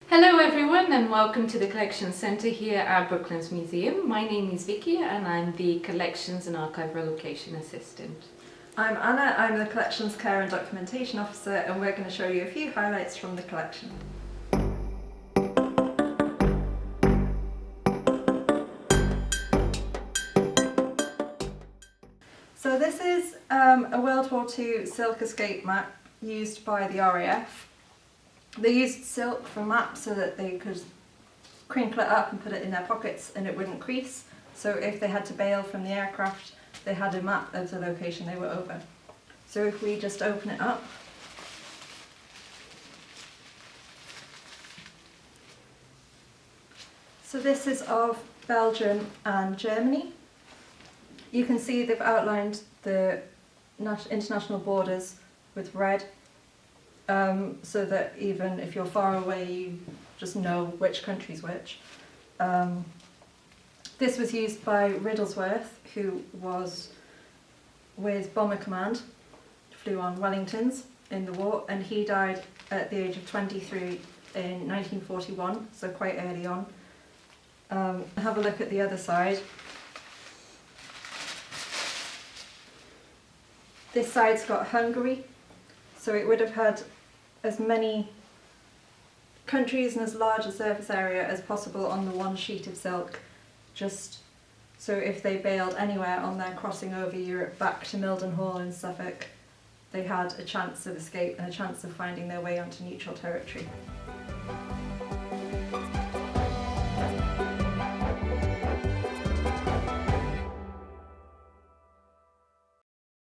Hello everyone and welcome to the Collections Centre here at Brooklands Museum. My name is Vicky and I'm the Collections and Archive Relocation Assistant. I'm Anna, I'm the Collections Care and Documentation Officer, and we're going to show you a few highlights from the collection. So this is a World War II silk escape map used by the RAF. They used silk for maps so that they could crinkle it up and put it in their pockets and it wouldn't crease. So if they had to bail from the aircraft, they had a map of the location they were over. So if we just open it up, so this is of Belgium and Germany. You can see they've outlined the international borders with red, so that even if you're far away you just know which country's which. This was used by Riddlesworth, who was with Bomber Command, flew on Wellingtons in the war, and he died at the age of 23 in 1941, so quite early on. Have a look at the other side. This side's got Hungary, so it would have had as many countries and as large a surface area as possible on the one sheet of silk, just so if they bailed anywhere on their crossing over Europe back to Mildenhall in Suffolk, they had a chance of escape and a chance of finding their way onto neutral territory.